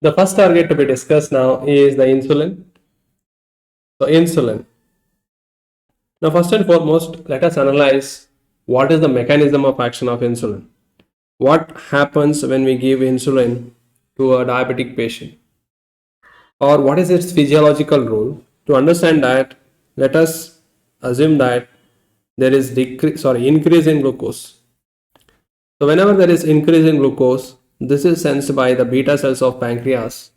The first target to be discussed now is the insulin. So insulin. Now first and foremost, let us analyze what is the mechanism of action of insulin. What happens when we give insulin to a diabetic patient, or what is its physiological role? To understand that, let us assume that there is increase in glucose. So whenever there is increase in glucose, this is sensed by the beta cells of pancreas.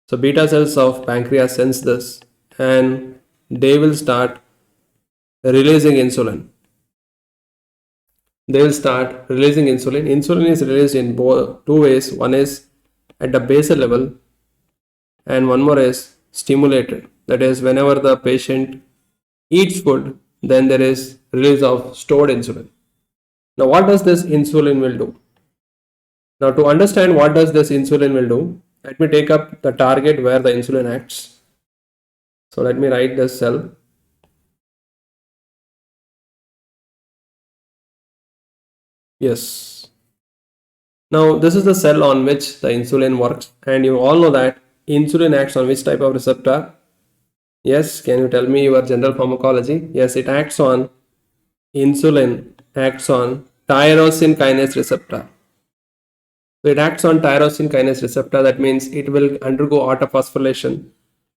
So beta cells of pancreas sense this and they will start releasing insulin. They will start releasing insulin. Insulin is released in two ways. One is at the basal level and one more is stimulated. That is, whenever the patient eats food, then there is release of stored insulin. Now what does this insulin will do? Now to understand what does this insulin will do, let me take up the target where the insulin acts. So let me write this cell. Yes. Now this is the cell on which the insulin works, and you all know that insulin acts on which type of receptor? Yes, can you tell me your general pharmacology? Yes, it acts on insulin acts on tyrosine kinase receptor. So it acts on tyrosine kinase receptor. That means it will undergo autophosphorylation.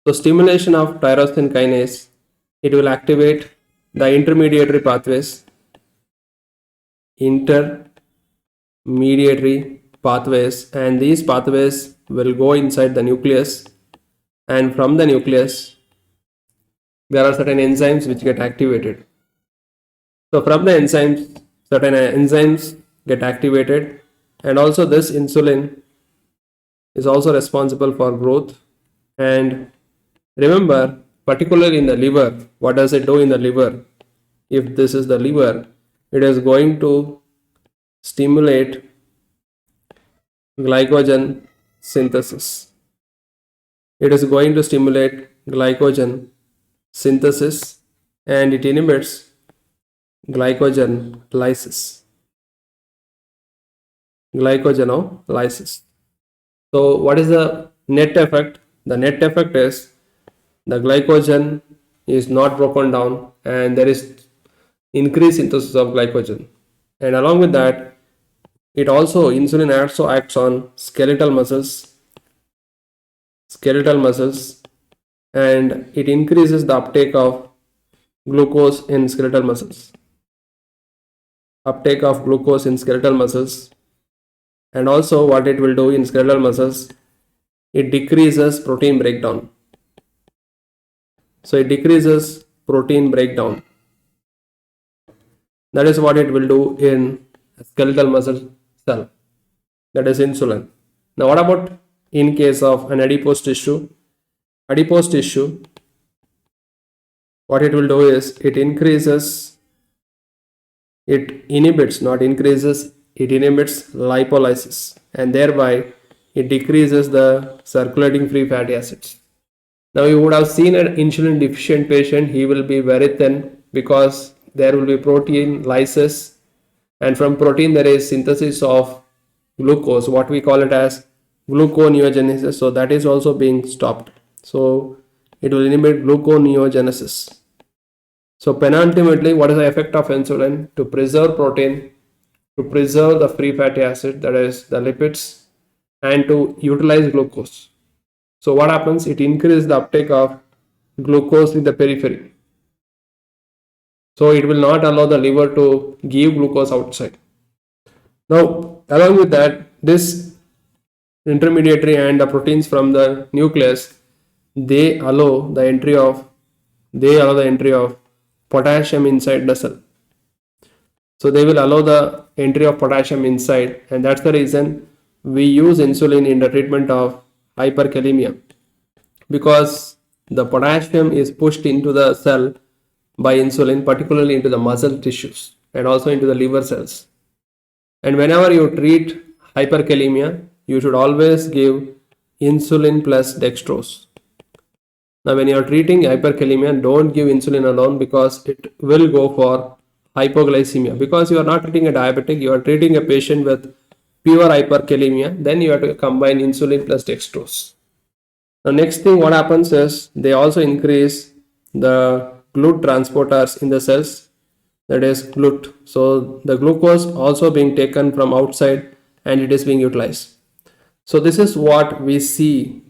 So stimulation of tyrosine kinase, it will activate the intermediary pathways, and these pathways will go inside the nucleus, and from the nucleus there are certain enzymes which get activated. So from the enzymes, certain enzymes get activated, and also this insulin is also responsible for growth. And remember, particularly in the liver, what does it do in the liver? If this is the liver, it is going to stimulate glycogen synthesis. It is going to stimulate glycogen synthesis and it inhibits glycogen lysis. So what is the net effect? The net effect is the glycogen is not broken down and there is increased synthesis of glycogen. And along with that, insulin also acts on skeletal muscles, and it increases the uptake of glucose in skeletal muscles. And also what it will do in skeletal muscles, it decreases protein breakdown. So it decreases protein breakdown. That is what it will do in a skeletal muscle cell, that is insulin. Now what about in case of an adipose tissue? What it will do is it inhibits lipolysis, and thereby it decreases the circulating free fatty acids. Now you would have seen an insulin deficient patient, he will be very thin because there will be protein lysis, and from protein there is synthesis of glucose, what we call it as gluconeogenesis. So that is also being stopped. So it will inhibit gluconeogenesis. So penultimately, what is the effect of insulin? To preserve protein, to preserve the free fatty acid, that is the lipids, and to utilize glucose. So what happens? It increases the uptake of glucose in the periphery. So it will not allow the liver to give glucose outside. Now, along with that, this intermediary and the proteins from the nucleus, they allow the entry of potassium inside the cell. So they will allow the entry of potassium inside, and that's the reason we use insulin in the treatment of hyperkalemia, because the potassium is pushed into the cell by insulin, particularly into the muscle tissues and also into the liver cells. And whenever you treat hyperkalemia, you should always give insulin plus dextrose. Now when you are treating hyperkalemia, don't give insulin alone, because it will go for hypoglycemia, because you are not treating a diabetic, you are treating a patient with pure hyperkalemia, then you have to combine insulin plus dextrose. The next thing what happens is they also increase the GLUT transporters in the cells, that is GLUT. So the glucose also being taken from outside and it is being utilized. So this is what we see.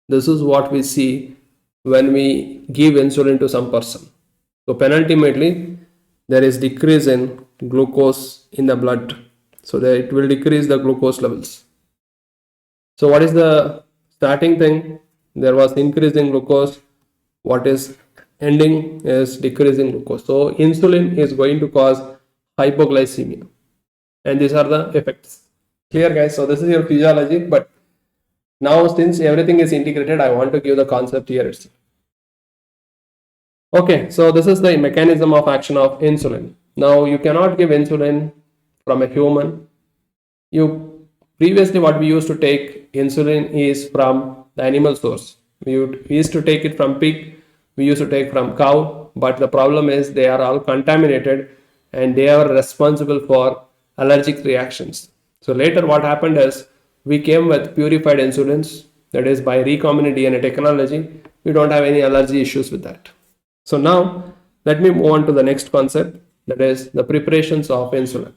This is what we see when we give insulin to some person. So penultimately, there is decrease in glucose in the blood. So that it will decrease the glucose levels. So what is the starting thing? There was increase in glucose. What is ending is decrease in glucose. So insulin is going to cause hypoglycemia. And these are the effects. Clear, guys? So this is your physiology, but now since everything is integrated, I want to give the concept here itself. Okay, so this is the mechanism of action of insulin. Now you cannot give insulin from a human. You previously what we used to take insulin is from the animal source. We used to take it from pig, we used to take from cow, but the problem is they are all contaminated and they are responsible for allergic reactions. So later what happened is we came with purified insulins, that is by recombinant DNA technology. We don't have any allergy issues with that. So now let me move on to the next concept, that is the preparations of insulin.